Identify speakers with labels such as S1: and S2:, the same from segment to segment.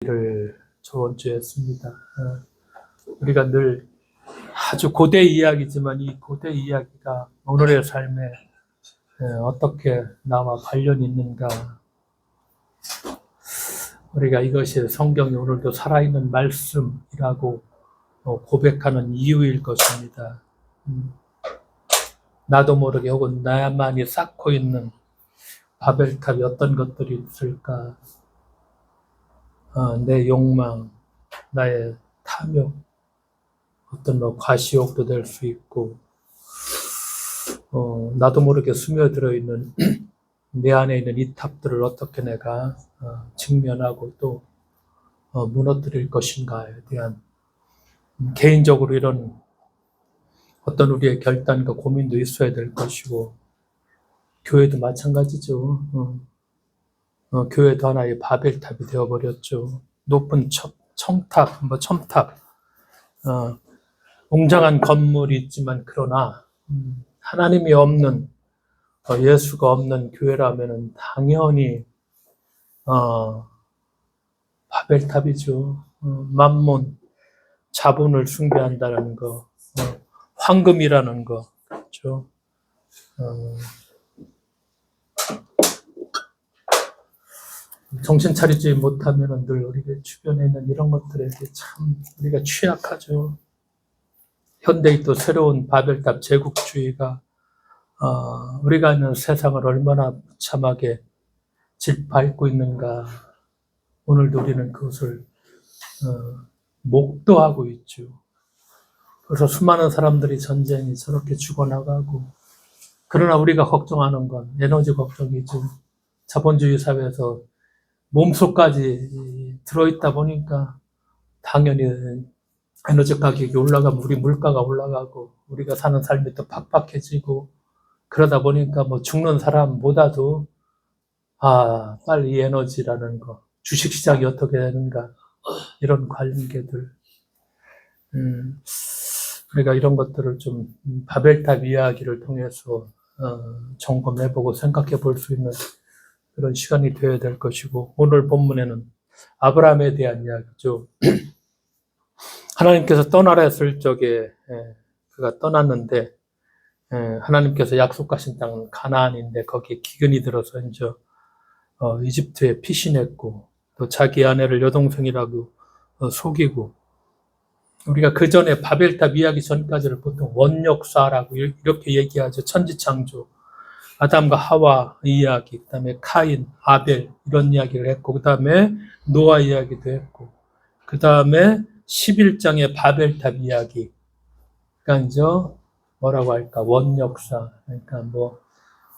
S1: 를 저번 주에 했습니다. 우리가 늘 아주 고대 이야기지만 이 고대 이야기가 오늘의 삶에 어떻게 나와 관련이 있는가. 우리가 이것이 성경이 오늘도 살아있는 말씀이라고 고백하는 이유일 것입니다. 나도 모르게 혹은 나만이 쌓고 있는 바벨탑이 어떤 것들이 있을까. 내 욕망, 나의 탐욕, 어떤 과시욕도 될 수 있고, 나도 모르게 스며들어 있는 내 안에 있는 이 탑들을 어떻게 내가 직면하고 또 무너뜨릴 것인가에 대한 개인적으로 이런 어떤 우리의 결단과 고민도 있어야 될 것이고, 교회도 마찬가지죠. 교회도 하나의 바벨탑이 되어버렸죠. 높은 첨탑, 첨탑, 웅장한 건물이 있지만 그러나 하나님이 없는 예수가 없는 교회라면은 당연히 바벨탑이죠. 만몬, 자본을 숭배한다는 거, 황금이라는 거, 그렇죠. 정신 차리지 못하면 늘 우리가 주변에 있는 이런 것들에 참 우리가 취약하죠. 현대의 또 새로운 바벨탑 제국주의가 우리가 있는 세상을 얼마나 참하게 짓밟고 있는가. 오늘도 우리는 그것을 목도하고 있죠. 그래서 수많은 사람들이 전쟁이 저렇게 죽어나가고, 그러나 우리가 걱정하는 건 에너지 걱정이죠. 자본주의 사회에서 몸속까지 들어있다 보니까 당연히 에너지 가격이 올라가면 우리 물가가 올라가고 우리가 사는 삶이 또 팍팍해지고, 그러다 보니까 죽는 사람보다도 빨리 이 에너지라는 거, 주식시장이 어떻게 되는가, 이런 관계들, 우리가 이런 것들을 좀 바벨탑 이야기를 통해서 점검해보고 생각해 볼 수 있는 그런 시간이 되어야 될 것이고, 오늘 본문에는 아브라함에 대한 이야기죠. 하나님께서 떠나라 했을 적에 그가 떠났는데, 하나님께서 약속하신 땅은 가나안인데 거기에 기근이 들어서 이제 이집트에 피신했고, 또 자기 아내를 여동생이라고 속이고, 우리가 그 전에 바벨탑 이야기 전까지를 보통 원역사라고 이렇게 얘기하죠. 천지창조, 아담과 하와 이야기, 그 다음에 카인, 아벨 이런 이야기를 했고, 그 다음에 노아 이야기도 했고, 그 다음에 11장의 바벨탑 이야기. 그러니까 이제 뭐라고 할까, 원역사. 그러니까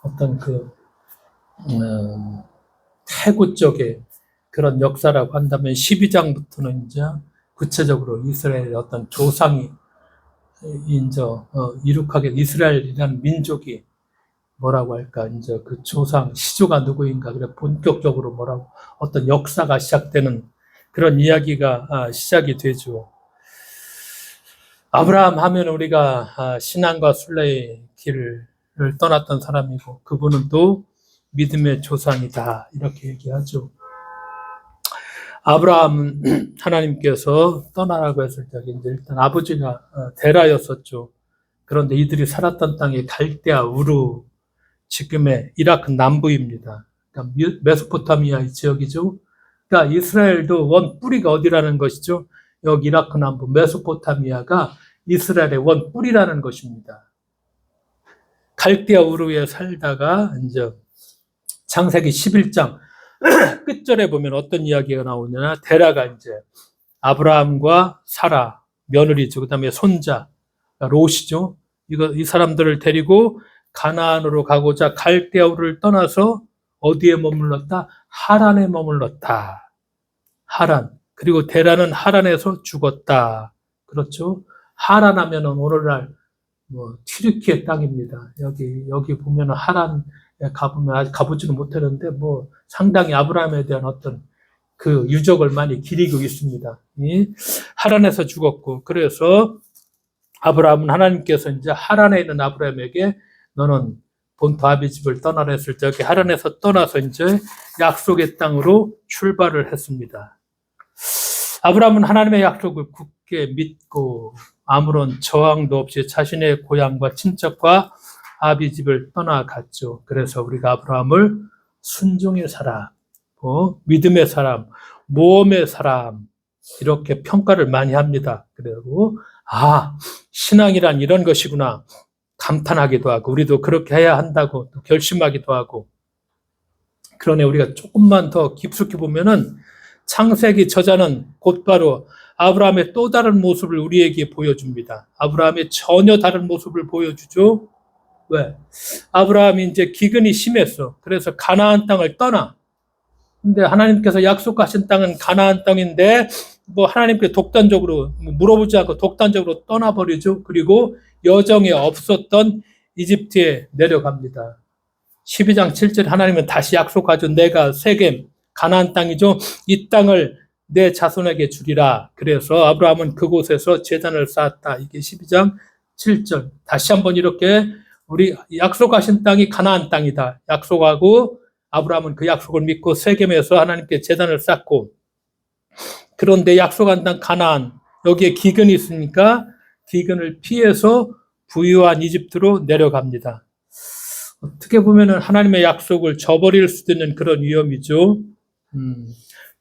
S1: 어떤 태구 쪽의 그런 역사라고 한다면 12장부터는 이제 구체적으로 이스라엘의 어떤 조상이 이제 이룩하게 이스라엘이라는 민족이 뭐라고 할까, 이제 그 조상 시조가 누구인가, 그래 본격적으로 어떤 역사가 시작되는 그런 이야기가 시작이 되죠. 아브라함 하면 우리가 신앙과 순례의 길을 떠났던 사람이고, 그분은 또 믿음의 조상이다 이렇게 얘기하죠. 아브라함은 하나님께서 떠나라고 했을 때 이제 일단 아버지가 데라였었죠. 그런데 이들이 살았던 땅이 갈대아 우르, 지금의 이라크 남부입니다. 그러니까 메소포타미아의 지역이죠. 그러니까 이스라엘도 원 뿌리가 어디라는 것이죠? 여기 이라크 남부 메소포타미아가 이스라엘의 원 뿌리라는 것입니다. 갈대아 우르에 살다가 이제 창세기 11장 끝절에 보면 어떤 이야기가 나오냐면, 데라가 이제 아브라함과 사라 며느리죠. 그다음에 손자 롯이죠. 이 사람들을 데리고 가나안으로 가고자 갈대아 우르를 떠나서 어디에 머물렀다? 하란에 머물렀다. 하란. 그리고 데라는 하란에서 죽었다. 그렇죠? 하란 하면은 오늘날 튀르키예 땅입니다. 여기 보면은 하란에 가보면, 아직 가보지는 못했는데 상당히 아브라함에 대한 어떤 그 유적을 많이 기리고 있습니다. 하란에서 죽었고, 그래서 아브라함은 하나님께서 이제 하란에 있는 아브라함에게 너는 본토 아비 집을 떠나라 했을 때, 여기 하란에서 떠나서 이제 약속의 땅으로 출발을 했습니다. 아브라함은 하나님의 약속을 굳게 믿고 아무런 저항도 없이 자신의 고향과 친척과 아비 집을 떠나갔죠. 그래서 우리가 아브라함을 순종의 사람, 믿음의 사람, 모험의 사람 이렇게 평가를 많이 합니다. 그리고 신앙이란 이런 것이구나 감탄하기도 하고 우리도 그렇게 해야 한다고 또 결심하기도 하고. 그러네, 우리가 조금만 더 깊숙이 보면은 창세기 저자는 곧바로 아브라함의 또 다른 모습을 우리에게 보여줍니다. 아브라함의 전혀 다른 모습을 보여주죠. 왜? 아브라함이 이제 기근이 심했어. 그래서 가나안 땅을 떠나. 근데 하나님께서 약속하신 땅은 가나안 땅인데 하나님께 독단적으로 물어보지 않고 독단적으로 떠나버리죠. 그리고 여정에 없었던 이집트에 내려갑니다. 12장 7절 하나님은 다시 약속하죠. 내가 세겜 가나안 땅이죠. 이 땅을 내 자손에게 주리라. 그래서 아브라함은 그곳에서 제단을 쌓았다. 이게 12장 7절. 다시 한번 이렇게 우리 약속하신 땅이 가나안 땅이다. 약속하고 아브라함은 그 약속을 믿고 세겜에서 하나님께 제단을 쌓고, 그런데 약속한 땅 가나안 여기에 기근이 있으니까 기근을 피해서 부유한 이집트로 내려갑니다. 어떻게 보면은 하나님의 약속을 저버릴 수도 있는 그런 위험이죠.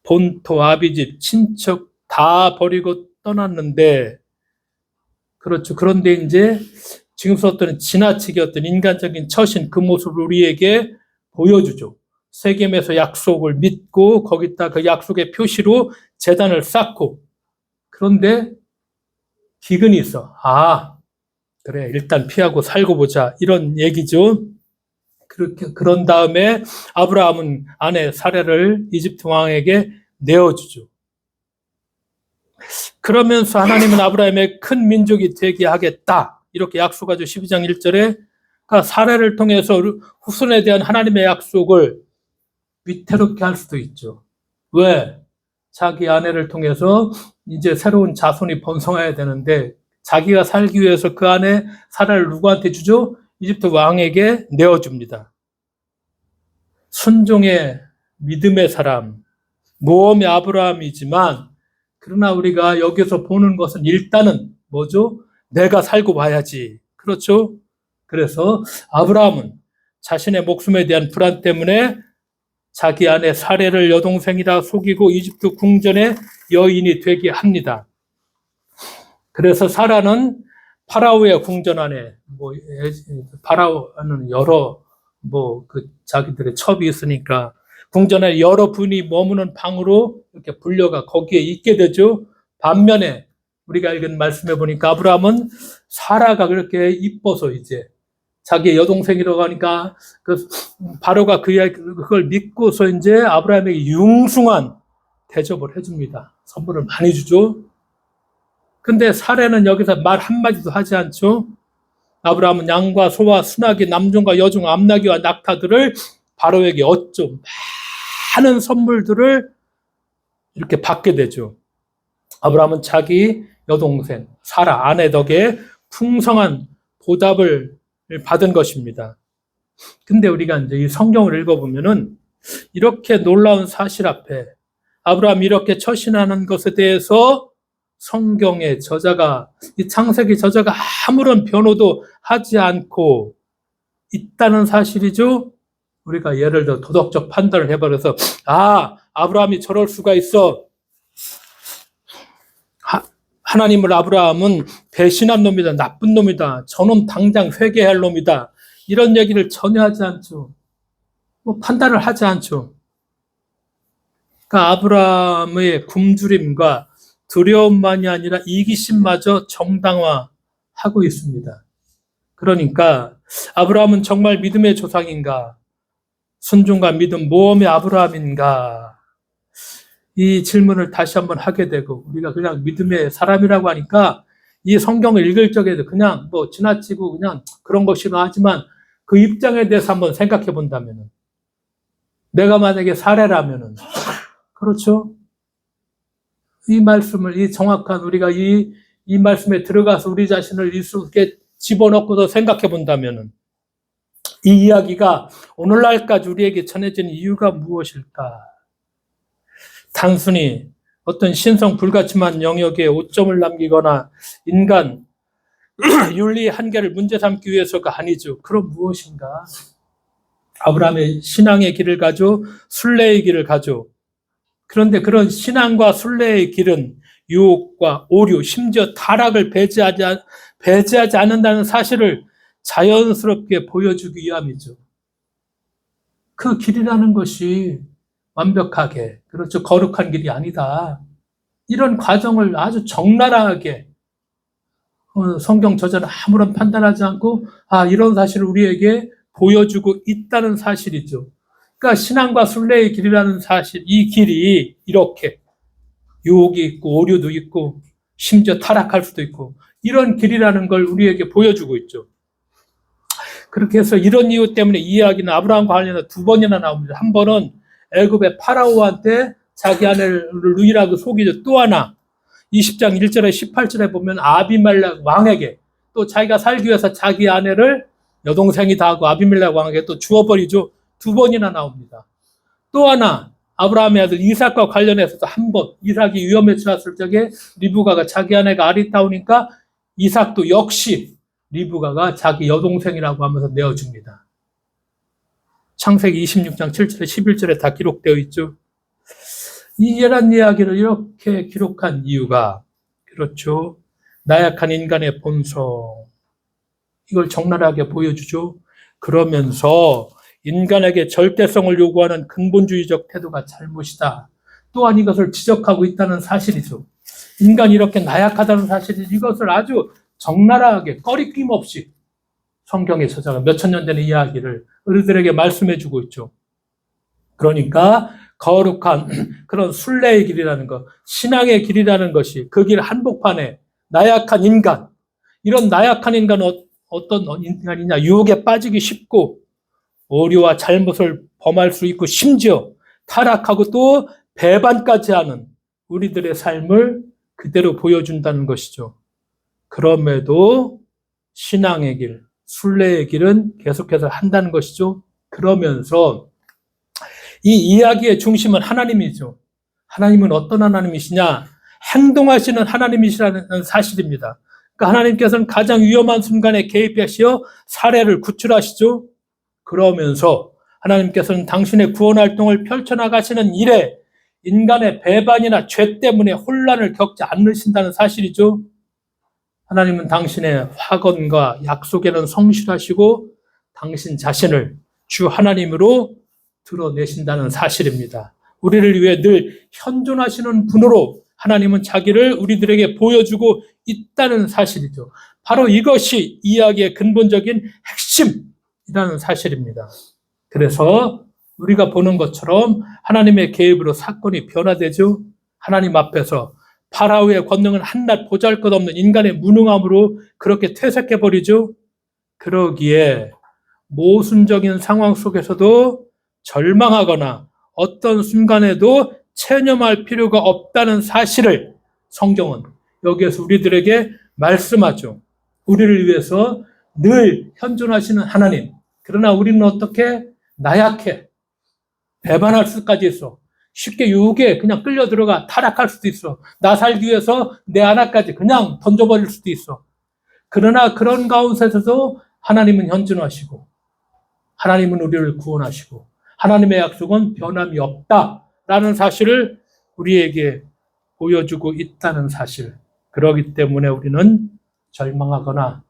S1: 본토, 아비집, 친척 다 버리고 떠났는데, 그렇죠. 그런데 이제 지금서 어떤 지나치게 어떤 인간적인 처신 그 모습을 우리에게 보여주죠. 세겜에서 약속을 믿고 거기다 그 약속의 표시로 제단을 쌓고, 그런데 기근이 있어. 그래, 일단 피하고 살고 보자. 이런 얘기죠. 그런 다음에 아브라함은 아내 사레를 이집트 왕에게 내어주죠. 그러면서 하나님은 아브라함의 큰 민족이 되게 하겠다. 이렇게 약속하죠. 12장 1절에. 그러니까 사레를 통해서 후손에 대한 하나님의 약속을 위태롭게 할 수도 있죠. 왜? 자기 아내를 통해서 이제 새로운 자손이 번성해야 되는데 자기가 살기 위해서 그 아내 사라를 누구한테 주죠? 이집트 왕에게 내어줍니다. 순종의 믿음의 사람, 모험의 아브라함이지만, 그러나 우리가 여기서 보는 것은 일단은 뭐죠? 내가 살고 봐야지. 그렇죠? 그래서 아브라함은 자신의 목숨에 대한 불안 때문에 자기 아내 사레를 여동생이라 속이고 이집트 궁전의 여인이 되게 합니다. 그래서 사라는 파라오의 궁전 안에 파라오는 여러 자기들의 첩이 있으니까 궁전에 여러 분이 머무는 방으로 이렇게 불려가 거기에 있게 되죠. 반면에 우리가 읽은 말씀에 보니까 아브라함은 사라가 그렇게 이뻐서 이제 자기의 여동생이라고 하니까 바로가 그걸 믿고서 이제 아브라함에게 융숭한 대접을 해줍니다. 선물을 많이 주죠. 근데 사례는 여기서 말 한마디도 하지 않죠. 아브라함은 양과 소와 순하기, 남종과 여종, 암나귀와 낙타들을 바로에게 얻죠. 많은 선물들을 이렇게 받게 되죠. 아브라함은 자기 여동생 사라 아내 덕에 풍성한 보답을 받은 것입니다. 근데 우리가 이제 이 성경을 읽어보면은 이렇게 놀라운 사실 앞에 아브라함이 이렇게 처신하는 것에 대해서 성경의 저자가, 이 창세기 저자가 아무런 변호도 하지 않고 있다는 사실이죠. 우리가 예를 들어 도덕적 판단을 해버려서 아브라함이 저럴 수가 있어. 하나님을 아브라함은 배신한 놈이다. 나쁜 놈이다. 저놈 당장 회개할 놈이다. 이런 얘기를 전혀 하지 않죠. 판단을 하지 않죠. 그러니까 아브라함의 굶주림과 두려움만이 아니라 이기심마저 정당화하고 있습니다. 그러니까 아브라함은 정말 믿음의 조상인가? 순종과 믿음, 모험의 아브라함인가? 이 질문을 다시 한번 하게 되고, 우리가 그냥 믿음의 사람이라고 하니까 이 성경을 읽을 적에도 그냥 지나치고 그냥 그런 것이라 하지만 그 입장에 대해서 한번 생각해 본다면은, 내가 만약에 사례라면은, 그렇죠? 이 말씀을, 이 정확한 우리가 이 말씀에 들어가서 우리 자신을 이렇게 집어넣고서 생각해 본다면은, 이 이야기가 오늘날까지 우리에게 전해진 이유가 무엇일까? 단순히 어떤 신성 불가침한 영역에 오점을 남기거나 인간 윤리 한계를 문제 삼기 위해서가 아니죠. 그럼 무엇인가? 아브라함의 신앙의 길을 가죠. 순례의 길을 가죠. 그런데 그런 신앙과 순례의 길은 유혹과 오류, 심지어 타락을 배제하지 않는다는 사실을 자연스럽게 보여주기 위함이죠. 그 길이라는 것이 완벽하게, 그렇죠, 거룩한 길이 아니다. 이런 과정을 아주 적나라하게 성경 저자는 아무런 판단하지 않고 이런 사실을 우리에게 보여주고 있다는 사실이죠. 그러니까 신앙과 순례의 길이라는 사실, 이 길이 이렇게 유혹이 있고 오류도 있고 심지어 타락할 수도 있고 이런 길이라는 걸 우리에게 보여주고 있죠. 그렇게 해서 이런 이유 때문에 이 이야기는 아브라함과 관련해서 두 번이나 나옵니다. 한 번은 애굽의 파라오한테 자기 아내를 유일하게 속이죠. 또 하나 20장 1절에 18절에 보면 아비멜렉 왕에게 또 자기가 살기 위해서 자기 아내를 여동생이 다 하고 아비멜렉 왕에게 또 주어버리죠. 두 번이나 나옵니다. 또 하나 아브라함의 아들 이삭과 관련해서도 한 번, 이삭이 위험에 처했을 적에 리브가가 자기 아내가 아리따우니까 이삭도 역시 리브가가 자기 여동생이라고 하면서 내어줍니다. 창세기 26장 7절에 11절에 다 기록되어 있죠. 이런 이야기를 이렇게 기록한 이유가 그렇죠. 나약한 인간의 본성, 이걸 적나라하게 보여주죠. 그러면서 인간에게 절대성을 요구하는 근본주의적 태도가 잘못이다. 또한 이것을 지적하고 있다는 사실이죠. 인간이 이렇게 나약하다는 사실이 이것을 아주 적나라하게 꺼리낌 없이 성경의 저자가 몇천 년 전의 이야기를 우리들에게 말씀해주고 있죠. 그러니까 거룩한 그런 순례의 길이라는 것, 신앙의 길이라는 것이 그 길 한복판에 나약한 인간, 이런 나약한 인간은 어떤 인간이냐? 유혹에 빠지기 쉽고 오류와 잘못을 범할 수 있고 심지어 타락하고 또 배반까지 하는 우리들의 삶을 그대로 보여준다는 것이죠. 그럼에도 신앙의 길, 순례의 길은 계속해서 한다는 것이죠. 그러면서 이 이야기의 중심은 하나님이죠. 하나님은 어떤 하나님이시냐? 행동하시는 하나님이시라는 사실입니다. 그러니까 하나님께서는 가장 위험한 순간에 개입하시어 사례를 구출하시죠. 그러면서 하나님께서는 당신의 구원 활동을 펼쳐나가시는 일에 인간의 배반이나 죄 때문에 혼란을 겪지 않으신다는 사실이죠. 하나님은 당신의 화건과 약속에는 성실하시고 당신 자신을 주 하나님으로 드러내신다는 사실입니다. 우리를 위해 늘 현존하시는 분으로 하나님은 자기를 우리들에게 보여주고 있다는 사실이죠. 바로 이것이 이야기의 근본적인 핵심이라는 사실입니다. 그래서 우리가 보는 것처럼 하나님의 개입으로 사건이 변화되죠. 하나님 앞에서 파라오의 권능은 한낱 보잘것없는 인간의 무능함으로 그렇게 퇴색해버리죠. 그러기에 모순적인 상황 속에서도 절망하거나 어떤 순간에도 체념할 필요가 없다는 사실을 성경은 여기에서 우리들에게 말씀하죠. 우리를 위해서 늘 현존하시는 하나님. 그러나 우리는 어떻게? 나약해. 배반할 수까지 있어. 쉽게 유혹에 그냥 끌려 들어가 타락할 수도 있어. 나 살기 위해서 내 하나까지 그냥 던져버릴 수도 있어. 그러나 그런 가운데서도 하나님은 현존하시고 하나님은 우리를 구원하시고 하나님의 약속은 변함이 없다라는 사실을 우리에게 보여주고 있다는 사실. 그렇기 때문에 우리는 절망하거나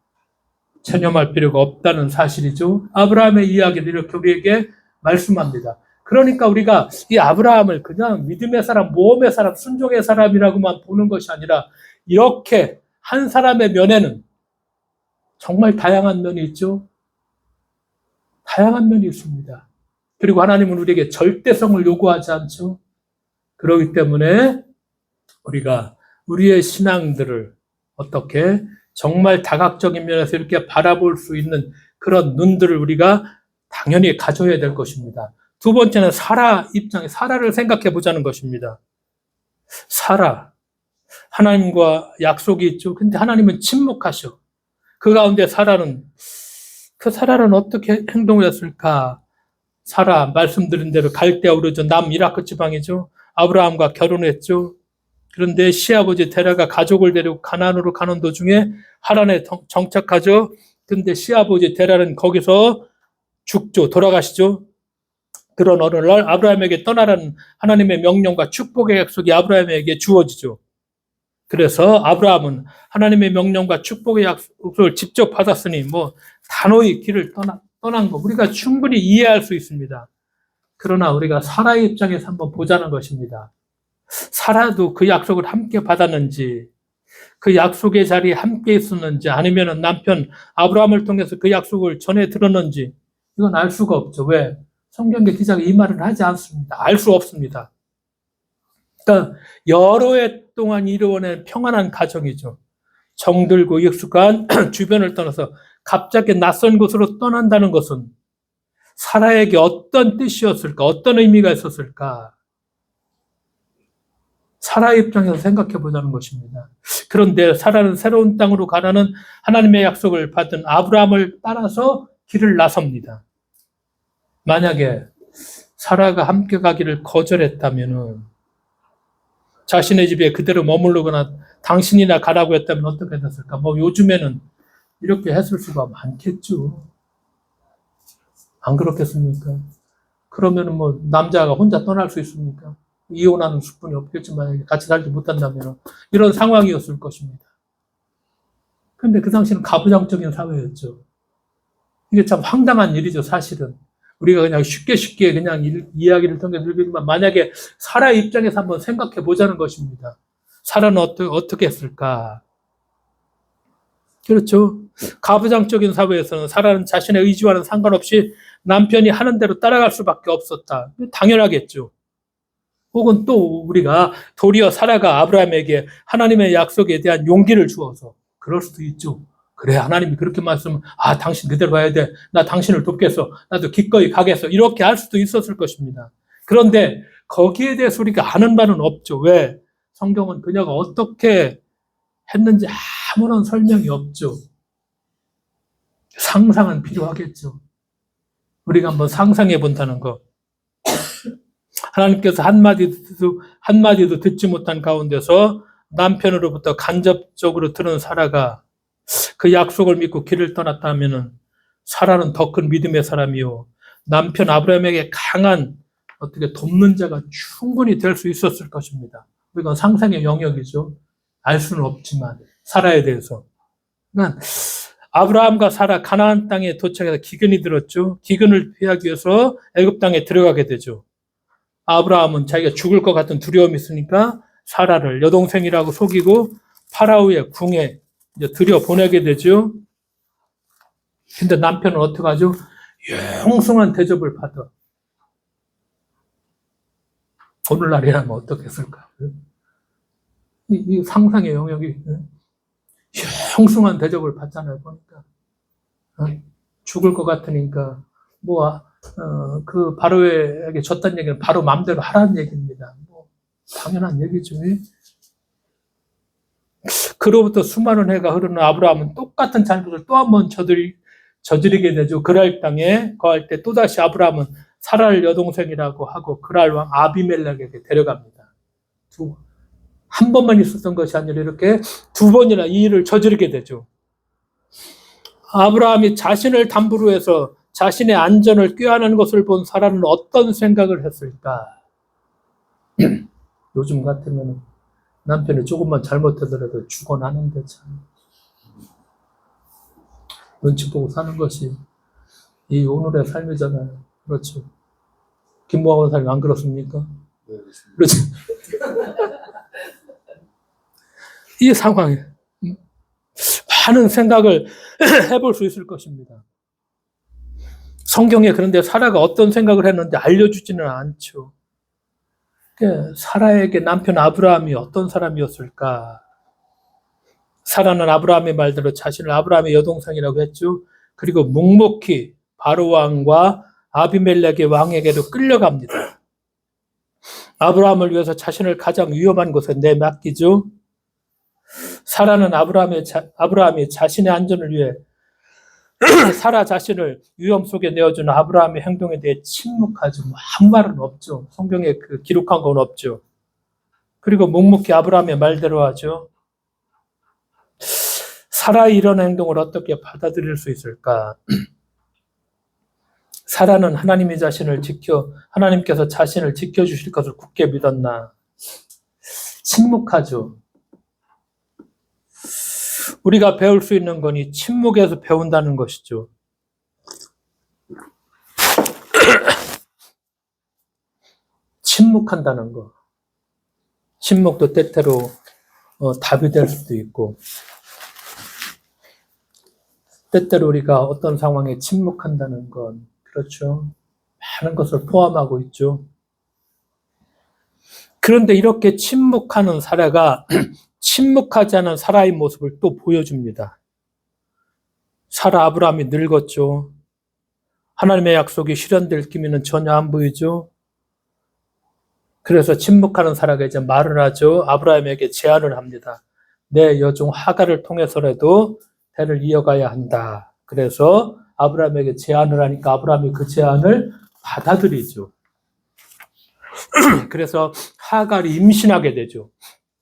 S1: 체념할 필요가 없다는 사실이죠. 아브라함의 이야기를 이렇게 우리에게 말씀합니다. 그러니까 우리가 이 아브라함을 그냥 믿음의 사람, 모험의 사람, 순종의 사람이라고만 보는 것이 아니라 이렇게 한 사람의 면에는 정말 다양한 면이 있죠. 다양한 면이 있습니다. 그리고 하나님은 우리에게 절대성을 요구하지 않죠. 그렇기 때문에 우리가 우리의 신앙들을 어떻게 정말 다각적인 면에서 이렇게 바라볼 수 있는 그런 눈들을 우리가 당연히 가져야 될 것입니다. 두 번째는 사라 입장에 사라를 생각해 보자는 것입니다. 사라. 하나님과 약속이 있죠. 근데 하나님은 침묵하셔. 그 가운데 사라는 어떻게 행동을 했을까? 사라 말씀드린 대로 갈대아 우르죠. 남이라크 지방이죠. 아브라함과 결혼했죠. 그런데 시아버지 데라가 가족을 데리고 가나안으로 가는 도중에 하란에 정착하죠. 근데 시아버지 데라는 거기서 죽죠. 돌아가시죠. 그런 어느 날 아브라함에게 떠나라는 하나님의 명령과 축복의 약속이 아브라함에게 주어지죠. 그래서 아브라함은 하나님의 명령과 축복의 약속을 직접 받았으니 단호히 길을 떠난 거 우리가 충분히 이해할 수 있습니다. 그러나 우리가 사라의 입장에서 한번 보자는 것입니다. 사라도 그 약속을 함께 받았는지, 그 약속의 자리에 함께 있었는지, 아니면 남편 아브라함을 통해서 그 약속을 전해 들었는지, 이건 알 수가 없죠. 왜? 성경의 기자가 이 말을 하지 않습니다. 알 수 없습니다. 그러니까 여러 해 동안 이루어낸 평안한 가정이죠. 정들고 익숙한 주변을 떠나서 갑자기 낯선 곳으로 떠난다는 것은 사라에게 어떤 뜻이었을까? 어떤 의미가 있었을까? 사라의 입장에서 생각해 보자는 것입니다. 그런데 사라는 새로운 땅으로 가라는 하나님의 약속을 받은 아브라함을 따라서 길을 나섭니다. 만약에 사라가 함께 가기를 거절했다면 자신의 집에 그대로 머무르거나 당신이나 가라고 했다면 어떻게 됐을까? 요즘에는 이렇게 했을 수가 많겠죠. 안 그렇겠습니까? 그러면은 남자가 혼자 떠날 수 있습니까? 이혼하는 수뿐이 없겠지만 같이 살지 못한다면 이런 상황이었을 것입니다. 그런데 그 당시는 가부장적인 사회였죠. 이게 참 황당한 일이죠, 사실은. 우리가 그냥 쉽게 그냥 이야기를 통해 들리지만 만약에 사라의 입장에서 한번 생각해 보자는 것입니다. 사라는 어떻게 했을까? 그렇죠. 가부장적인 사회에서는 사라는 자신의 의지와는 상관없이 남편이 하는 대로 따라갈 수밖에 없었다. 당연하겠죠. 혹은 또 우리가 도리어 사라가 아브라함에게 하나님의 약속에 대한 용기를 주어서 그럴 수도 있죠. 그래, 하나님이 그렇게 말씀하면 당신 그대로 가야 돼. 나 당신을 돕겠어. 나도 기꺼이 가겠어. 이렇게 할 수도 있었을 것입니다. 그런데 거기에 대해서 우리가 아는 바는 없죠. 왜? 성경은 그녀가 어떻게 했는지 아무런 설명이 없죠. 상상은 필요하겠죠. 우리가 한번 상상해 본다는 거. 하나님께서 한마디도 듣지 못한 가운데서 남편으로부터 간접적으로 들은 사라가 그 약속을 믿고 길을 떠났다면은 사라는 더 큰 믿음의 사람이요. 남편 아브라함에게 강한 어떻게 돕는 자가 충분히 될 수 있었을 것입니다. 이건 상상의 영역이죠. 알 수는 없지만 사라에 대해서. 그러니까 아브라함과 사라 가나안 땅에 도착해서 기근이 들었죠. 기근을 피하기 위해서 애굽 땅에 들어가게 되죠. 아브라함은 자기가 죽을 것 같은 두려움이 있으니까 사라를 여동생이라고 속이고 파라오의 궁에 이제 들여보내게 되죠. 근데 남편은 어떻게 하죠? 영숭한 대접을 받아. 오늘날이라면 어떻게 했을까? 이 상상의 영역이 영숭한 대접을 받잖아요, 보니까. 죽을 것 같으니까 그 바로에게 줬다는 얘기는 바로 마음대로 하라는 얘기입니다. 당연한 얘기죠. 그로부터 수많은 해가 흐르는 아브라함은 똑같은 잘못을 또 한 번 저지르게 되죠. 그랄 땅에 거할 때 또다시 아브라함은 사라를 여동생이라고 하고 그랄 왕 아비멜렉에게 데려갑니다. 한 번만 있었던 것이 아니라 이렇게 두 번이나 이 일을 저지르게 되죠. 아브라함이 자신을 담보로 해서 자신의 안전을 꾀하는 것을 본 사라는 어떤 생각을 했을까? 요즘 같으면 남편이 조금만 잘못하더라도 죽어나는데 참 눈치 보고 사는 것이 이 오늘의 삶이잖아요. 그렇죠. 김모아원 삶이 안 그렇습니까?
S2: 네,
S1: 그렇죠. 이 상황에 많은 생각을 해볼 수 있을 것입니다. 성경에 그런데 사라가 어떤 생각을 했는데 알려주지는 않죠. 사라에게 남편 아브라함이 어떤 사람이었을까? 사라는 아브라함의 말대로 자신을 아브라함의 여동생이라고 했죠. 그리고 묵묵히 바로 왕과 아비멜렉의 왕에게로 끌려갑니다. 아브라함을 위해서 자신을 가장 위험한 곳에 내맡기죠. 사라는 아브라함이 자신의 안전을 위해 사라 자신을 위험 속에 내어주는 아브라함의 행동에 대해 침묵하죠. 아무 말은 없죠. 성경에 기록한 건 없죠. 그리고 묵묵히 아브라함의 말대로 하죠. 사라의 이런 행동을 어떻게 받아들일 수 있을까? 사라는 하나님께서 자신을 지켜주실 것을 굳게 믿었나? 침묵하죠. 우리가 배울 수 있는 건 이 침묵에서 배운다는 것이죠. 침묵한다는 거. 침묵도 때때로 답이 될 수도 있고, 때때로 우리가 어떤 상황에 침묵한다는 건, 그렇죠. 많은 것을 포함하고 있죠. 그런데 이렇게 침묵하는 사라가 침묵하지 않은 사라의 모습을 또 보여줍니다. 사라 아브라함이 늙었죠. 하나님의 약속이 실현될 기미는 전혀 안 보이죠. 그래서 침묵하는 사라가 이제 말을 하죠. 아브라함에게 제안을 합니다. 내 여종 하갈을 통해서라도 대를 이어가야 한다. 그래서 아브라함에게 제안을 하니까 아브라함이 그 제안을 받아들이죠. 그래서 하갈이 임신하게 되죠.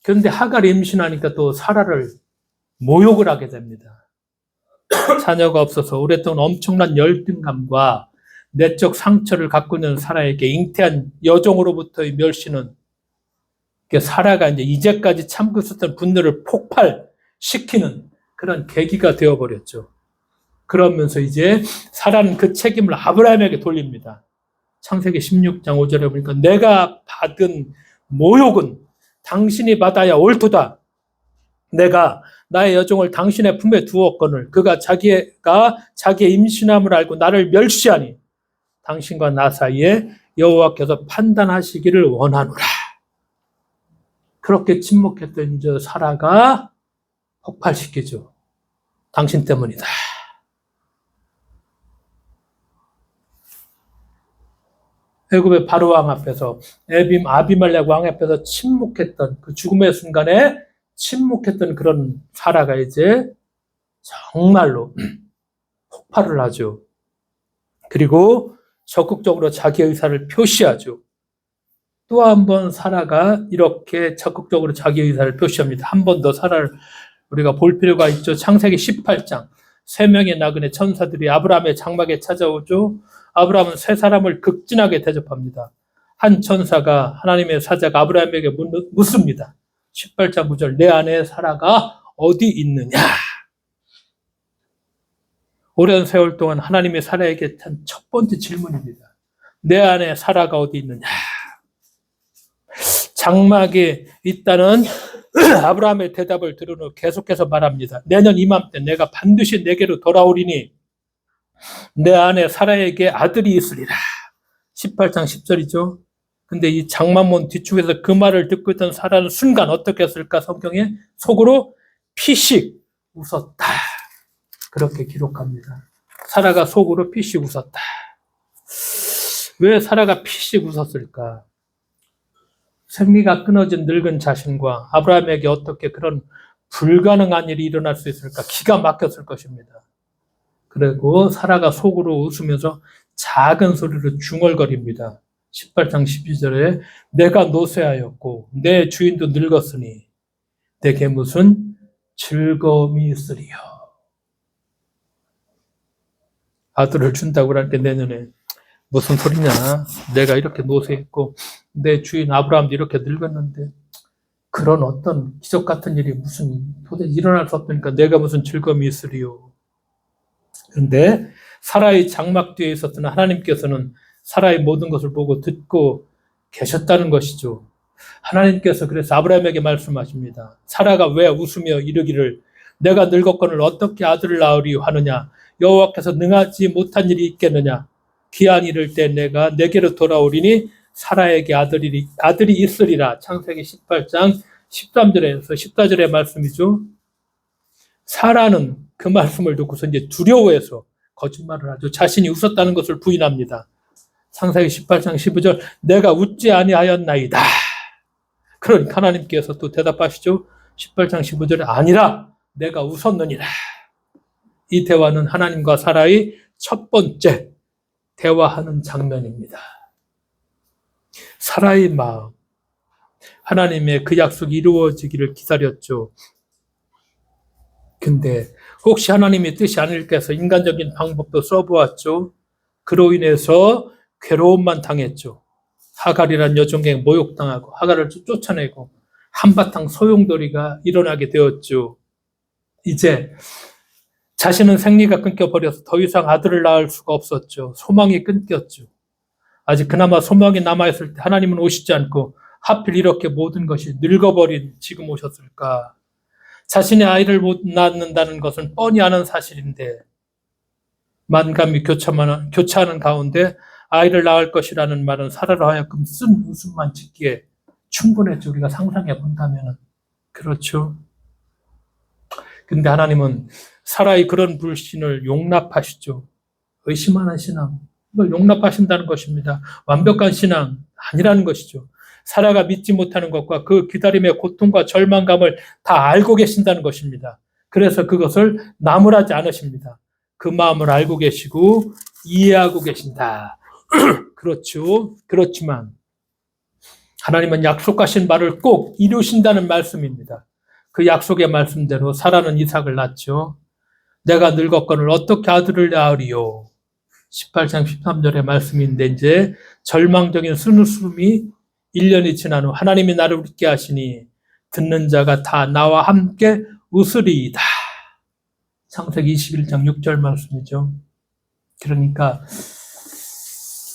S1: 그런데 하갈이 임신하니까 또 사라를 모욕을 하게 됩니다. 자녀가 없어서 오랫동안 엄청난 열등감과 내적 상처를 갖고 있는 사라에게 잉태한 여종으로부터의 멸시는 사라가 이제까지 참고 있었던 분노를 폭발시키는 그런 계기가 되어버렸죠. 그러면서 이제 사라는 그 책임을 아브라함에게 돌립니다. 창세기 16장 5절에 보니까 내가 받은 모욕은 당신이 받아야 옳도다. 내가 나의 여종을 당신의 품에 두었거늘 그가 자기의 임신함을 알고 나를 멸시하니 당신과 나 사이에 여호와께서 판단하시기를 원하노라. 그렇게 침묵했던 저 사라가 폭발시키죠. 당신 때문이다. 애굽의 바로 왕 앞에서 아비멜렉 왕 앞에서 침묵했던 그 죽음의 순간에 침묵했던 그런 사라가 이제 정말로 폭발을 하죠. 그리고 적극적으로 자기 의사를 표시하죠. 또 한 번 사라가 이렇게 적극적으로 자기 의사를 표시합니다. 한 번 더 사라를 우리가 볼 필요가 있죠. 창세기 18장 3명의 나그네 천사들이 아브라함의 장막에 찾아오죠. 아브라함은 세 사람을 극진하게 대접합니다. 한 천사가 하나님의 사자가 아브라함에게 묻습니다. 18장 9절 내 아내 사라가 어디 있느냐. 오랜 세월 동안 하나님의 사라에게 한 첫 번째 질문입니다. 내 아내 사라가 어디 있느냐. 장막에 있다는 아브라함의 대답을 들은 후 계속해서 말합니다. 내년 이맘때 내가 반드시 내게로 돌아오리니 내 아내 사라에게 아들이 있으리라. 18장 10절이죠. 근데 이 장막문 뒤쪽에서 그 말을 듣고 있던 사라는 순간 어떻게 했을까? 성경에 속으로 피식 웃었다. 그렇게 기록합니다. 사라가 속으로 피식 웃었다. 왜 사라가 피식 웃었을까? 생리가 끊어진 늙은 자신과 아브라함에게 어떻게 그런 불가능한 일이 일어날 수 있을까? 기가 막혔을 것입니다. 그리고 사라가 속으로 웃으면서 작은 소리로 중얼거립니다. 18장 12절에 내가 노쇠하였고 내 주인도 늙었으니 내게 무슨 즐거움이 있으리요. 아들을 준다고 하니까 내년에 무슨 소리냐. 내가 이렇게 노쇠했고 내 주인 아브라함도 이렇게 늙었는데 그런 어떤 기적 같은 일이 무슨 도대체 일어날 수 없으니까 내가 무슨 즐거움이 있으리요. 그런데 사라의 장막 뒤에 있었던 하나님께서는 사라의 모든 것을 보고 듣고 계셨다는 것이죠. 하나님께서 그래서 아브라함에게 말씀하십니다. 사라가 왜 웃으며 이르기를 내가 늙었거늘 어떻게 아들을 낳으리요 하느냐. 여호와께서 능하지 못한 일이 있겠느냐. 기한이 이를 때 내가 내게로 돌아오리니 사라에게 아들이 있으리라. 창세기 18장 13절에서 14절의 말씀이죠. 사라는 그 말씀을 듣고서 이제 두려워해서 거짓말을 하죠. 자신이 웃었다는 것을 부인합니다. 창세기 18장 15절 내가 웃지 아니하였나이다. 그러니까 하나님께서 또 대답하시죠. 18장 15절에 아니라 내가 웃었느니라. 이 대화는 하나님과 사라의 첫 번째 대화하는 장면입니다. 사라의 마음. 하나님의 그 약속이 이루어지기를 기다렸죠. 근데 혹시 하나님의 뜻이 아닐까 해서 인간적인 방법도 써보았죠. 그로 인해서 괴로움만 당했죠. 하갈이란 여종에게 모욕당하고 하갈을 쫓아내고 한바탕 소용돌이가 일어나게 되었죠. 이제 자신은 생리가 끊겨버려서 더 이상 아들을 낳을 수가 없었죠. 소망이 끊겼죠. 아직 그나마 소망이 남아있을 때 하나님은 오시지 않고 하필 이렇게 모든 것이 늙어버린 지금 오셨을까? 자신의 아이를 못 낳는다는 것은 뻔히 아는 사실인데 만감이 교차하는 가운데 아이를 낳을 것이라는 말은 사라로 하여금 쓴 웃음만 짓기에 충분했죠. 우리가 상상해 본다면. 그렇죠. 근데 하나님은 사라의 그런 불신을 용납하시죠. 의심하는 신앙, 이걸 용납하신다는 것입니다. 완벽한 신앙 아니라는 것이죠. 사라가 믿지 못하는 것과 그 기다림의 고통과 절망감을 다 알고 계신다는 것입니다. 그래서 그것을 나무라지 않으십니다. 그 마음을 알고 계시고 이해하고 계신다. 그렇죠. 그렇지만 하나님은 약속하신 말을 꼭 이루신다는 말씀입니다. 그 약속의 말씀대로 사라는 이삭을 낳죠. 내가 늙었거늘 어떻게 아들을 낳으리요. 18장 13절의 말씀인데 이제 절망적인 쓴웃음이 1년이 지난 후 하나님이 나를 웃게 하시니 듣는 자가 다 나와 함께 웃으리이다. 창세기 21장 6절 말씀이죠. 그러니까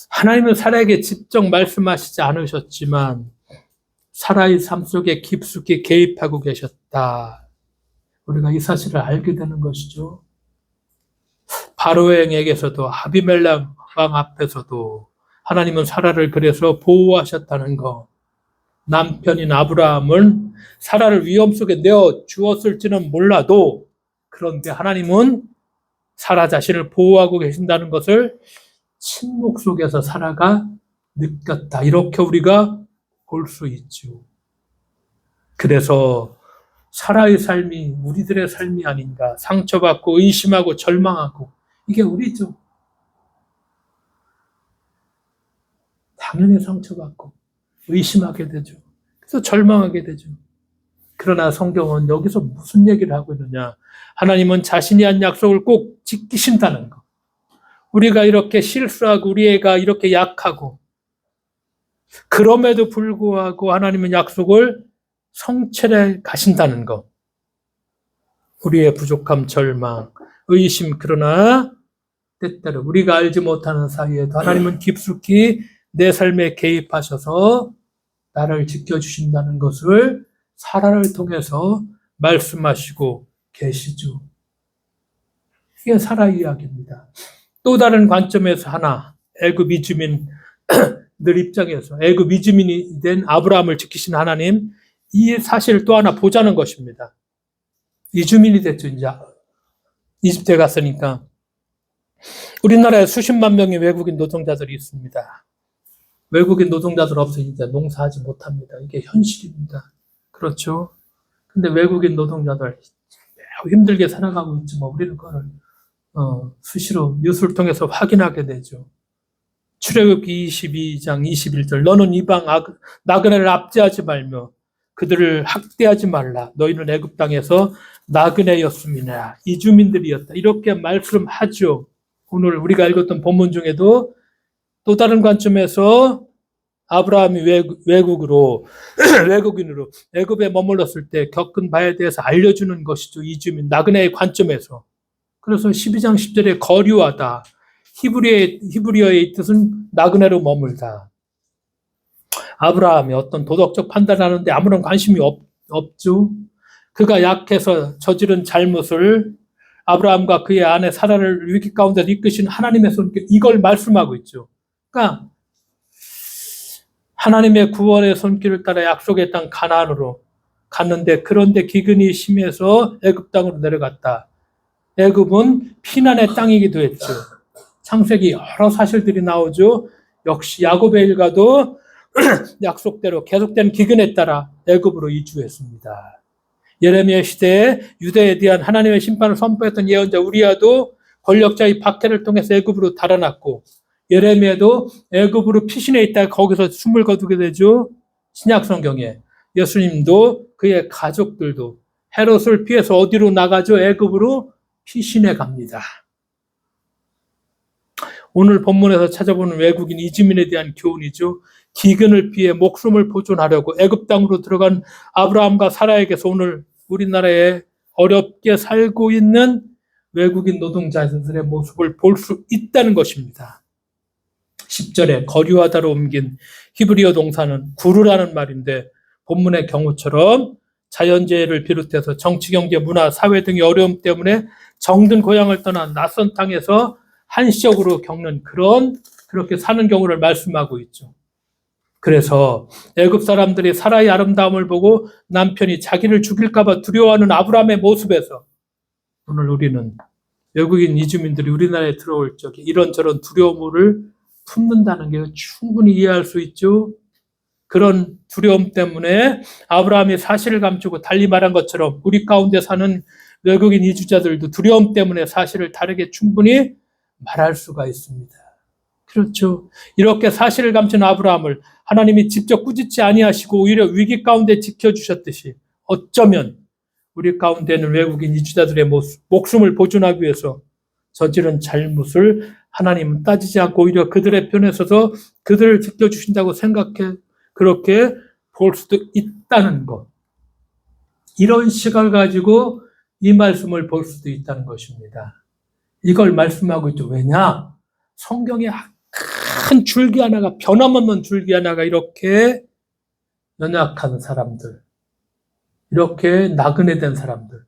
S1: 하나님은 사라에게 직접 말씀하시지 않으셨지만 사라의 삶 속에 깊숙이 개입하고 계셨다. 우리가 이 사실을 알게 되는 것이죠. 바로왕에게서도 아비멜렉 왕 앞에서도 하나님은 사라를 그래서 보호하셨다는 것. 남편인 아브라함은 사라를 위험 속에 내어 주었을지는 몰라도 그런데 하나님은 사라 자신을 보호하고 계신다는 것을 침묵 속에서 사라가 느꼈다. 이렇게 우리가 볼 수 있죠. 그래서 사라의 삶이 우리들의 삶이 아닌가. 상처받고 의심하고 절망하고 이게 우리죠. 당연히 상처받고 의심하게 되죠. 그래서 절망하게 되죠. 그러나 성경은 여기서 무슨 얘기를 하고 있느냐. 하나님은 자신이 한 약속을 꼭 지키신다는 것. 우리가 이렇게 실수하고 우리 애가 이렇게 약하고 그럼에도 불구하고 하나님은 약속을 성취해 가신다는 것. 우리의 부족함, 절망, 의심 그러나 때때로 우리가 알지 못하는 사이에도 하나님은 깊숙이 내 삶에 개입하셔서 나를 지켜주신다는 것을 사라를 통해서 말씀하시고 계시죠. 이게 사라 이야기입니다. 또 다른 관점에서 하나, 애굽 이주민들 입장에서 애굽 이주민이 된 아브라함을 지키신 하나님, 이 사실을 또 하나 보자는 것입니다. 이주민이 됐죠, 이제. 이집트에 갔으니까. 우리나라에 수십만 명의 외국인 노동자들이 있습니다. 외국인 노동자들 없으니 이제 농사하지 못합니다. 이게 현실입니다. 그렇죠? 근데 외국인 노동자들 매우 힘들게 살아가고 있지, 우리는 그거를, 수시로 뉴스를 통해서 확인하게 되죠. 출애굽기 22장 21절, 너는 이방 나그네를 압제하지 말며 그들을 학대하지 말라. 너희는 애굽 땅에서 나그네였음이나 이주민들이었다. 이렇게 말씀하죠. 오늘 우리가 읽었던 본문 중에도 또 다른 관점에서 아브라함이 외국인으로 애굽에 머물렀을 때 겪은 바에 대해서 알려주는 것이죠. 이주민, 나그네의 관점에서. 그래서 12장 10절에 거류하다. 히브리어의 뜻은 나그네로 머물다. 아브라함이 어떤 도덕적 판단을 하는데 아무런 관심이 없죠. 그가 약해서 저지른 잘못을 아브라함과 그의 아내 사라를 위기 가운데 이끄신 하나님의 손길, 이걸 말씀하고 있죠. 그러니까 하나님의 구원의 손길을 따라 약속의 땅 가나안으로 갔는데 그런데 기근이 심해서 애굽 땅으로 내려갔다. 애굽은 피난의 땅이기도 했죠. 창세기 여러 사실들이 나오죠. 역시 야곱의 일가도 약속대로 계속된 기근에 따라 애굽으로 이주했습니다. 예레미야 시대에 유대에 대한 하나님의 심판을 선포했던 예언자 우리야도 권력자의 박해를 통해서 애굽으로 달아났고 예레미야도 애굽으로 피신해 있다가 거기서 숨을 거두게 되죠. 신약 성경에. 예수님도 그의 가족들도 헤롯을 피해서 어디로 나가죠? 애굽으로 피신해 갑니다. 오늘 본문에서 찾아보는 외국인 이주민에 대한 교훈이죠. 기근을 피해 목숨을 보존하려고 애굽 땅으로 들어간 아브라함과 사라에게서 오늘 우리나라에 어렵게 살고 있는 외국인 노동자들의 모습을 볼 수 있다는 것입니다. 10절에 거류하다로 옮긴 히브리어 동사는 구르라는 말인데 본문의 경우처럼 자연재해를 비롯해서 정치, 경제, 문화, 사회 등의 어려움 때문에 정든 고향을 떠난 낯선 땅에서 한시적으로 겪는 그렇게 사는 경우를 말씀하고 있죠. 그래서 애굽 사람들이 사라의 아름다움을 보고 남편이 자기를 죽일까 봐 두려워하는 아브라함의 모습에서 오늘 우리는 외국인 이주민들이 우리나라에 들어올 적에 이런저런 두려움을 품는다는 게 충분히 이해할 수 있죠. 그런 두려움 때문에 아브라함이 사실을 감추고 달리 말한 것처럼 우리 가운데 사는 외국인 이주자들도 두려움 때문에 사실을 다르게 충분히 말할 수가 있습니다. 그렇죠. 이렇게 사실을 감춘 아브라함을 하나님이 직접 꾸짖지 아니하시고 오히려 위기 가운데 지켜주셨듯이 어쩌면 우리 가운데는 외국인 이주자들의 목숨을 보존하기 위해서 저지른 잘못을 하나님은 따지지 않고 오히려 그들의 편에 서서 그들을 지켜주신다고 생각해 그렇게 볼 수도 있다는 것. 이런 시각을 가지고 이 말씀을 볼 수도 있다는 것입니다. 이걸 말씀하고 있죠. 왜냐? 성경에 큰 줄기 하나가, 변함없는 줄기 하나가 이렇게 연약한 사람들, 이렇게 나그네 된 사람들,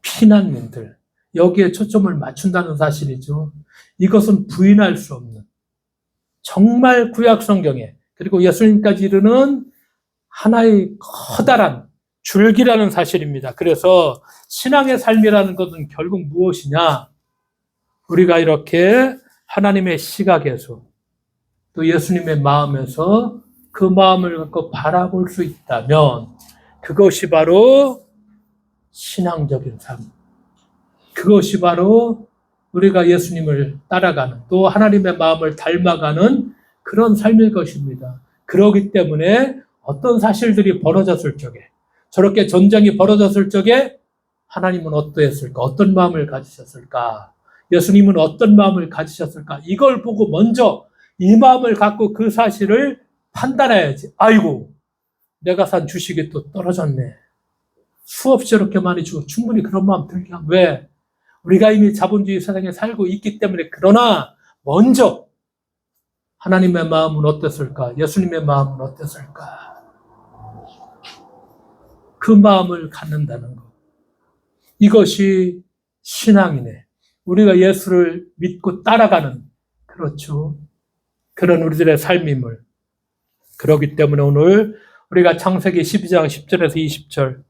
S1: 피난민들, 여기에 초점을 맞춘다는 사실이죠. 이것은 부인할 수 없는, 정말 구약 성경에, 그리고 예수님까지 이르는 하나의 커다란 줄기라는 사실입니다. 그래서 신앙의 삶이라는 것은 결국 무엇이냐? 우리가 이렇게 하나님의 시각에서 또 예수님의 마음에서 그 마음을 갖고 바라볼 수 있다면 그것이 바로 신앙적인 삶. 그것이 바로 우리가 예수님을 따라가는 또 하나님의 마음을 닮아가는 그런 삶일 것입니다. 그렇기 때문에 어떤 사실들이 벌어졌을 적에 저렇게 전쟁이 벌어졌을 적에 하나님은 어떠했을까? 어떤 마음을 가지셨을까? 예수님은 어떤 마음을 가지셨을까? 이걸 보고 먼저 이 마음을 갖고 그 사실을 판단해야지. 아이고, 내가 산 주식이 또 떨어졌네. 수없이 저렇게 많이 주고 충분히 그런 마음 들게 하면 왜? 우리가 이미 자본주의 세상에 살고 있기 때문에. 그러나 먼저 하나님의 마음은 어땠을까? 예수님의 마음은 어땠을까? 그 마음을 갖는다는 것. 이것이 신앙이네. 우리가 예수를 믿고 따라가는, 그렇죠. 그런 우리들의 삶임을. 그렇기 때문에 오늘 우리가 창세기 12장 10절에서 20절,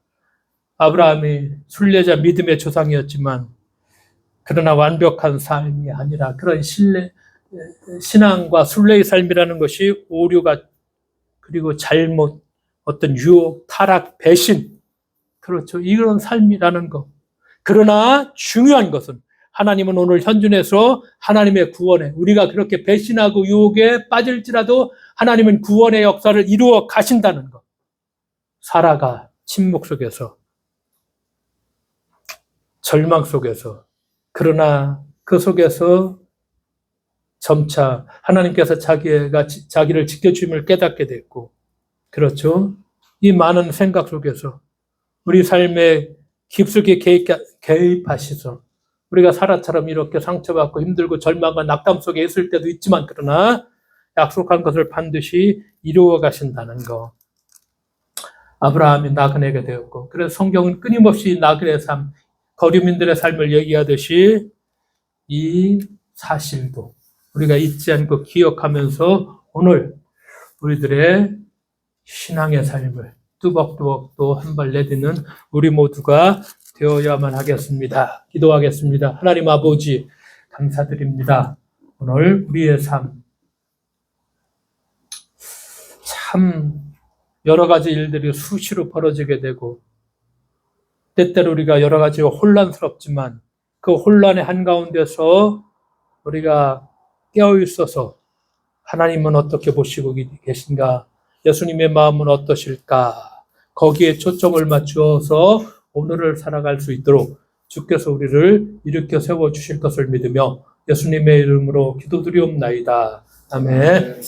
S1: 아브라함이 순례자 믿음의 조상이었지만 그러나 완벽한 삶이 아니라 그런 신앙과 순례의 삶이라는 것이 오류가, 그리고 잘못, 어떤 유혹, 타락, 배신, 그렇죠. 이런 삶이라는 것. 그러나 중요한 것은 하나님은 오늘 현존에서 하나님의 구원에, 우리가 그렇게 배신하고 유혹에 빠질지라도 하나님은 구원의 역사를 이루어 가신다는 것. 사라가 침묵 속에서, 절망 속에서, 그러나 그 속에서 점차 하나님께서 자기를 지켜주심을 깨닫게 됐고, 그렇죠. 이 많은 생각 속에서 우리 삶에 깊숙이 개입하셔서 우리가 사라처럼 이렇게 상처받고 힘들고 절망과 낙담 속에 있을 때도 있지만 그러나 약속한 것을 반드시 이루어 가신다는 것. 아브라함이 나그네가 되었고, 그래서 성경은 끊임없이 나그네 삶, 거류민들의 삶을 얘기하듯이 이 사실도 우리가 잊지 않고 기억하면서 오늘 우리들의 신앙의 삶을 뚜벅뚜벅 또 한 발 내딛는 우리 모두가 되어야만 하겠습니다. 기도하겠습니다. 하나님 아버지, 감사드립니다. 오늘 우리의 삶, 참 여러 가지 일들이 수시로 벌어지게 되고 때때로 우리가 여러 가지 혼란스럽지만 그 혼란의 한가운데서 우리가 깨어있어서 하나님은 어떻게 보시고 계신가, 예수님의 마음은 어떠실까? 거기에 초점을 맞추어서 오늘을 살아갈 수 있도록 주께서 우리를 일으켜 세워주실 것을 믿으며 예수님의 이름으로 기도드리옵나이다. 아멘.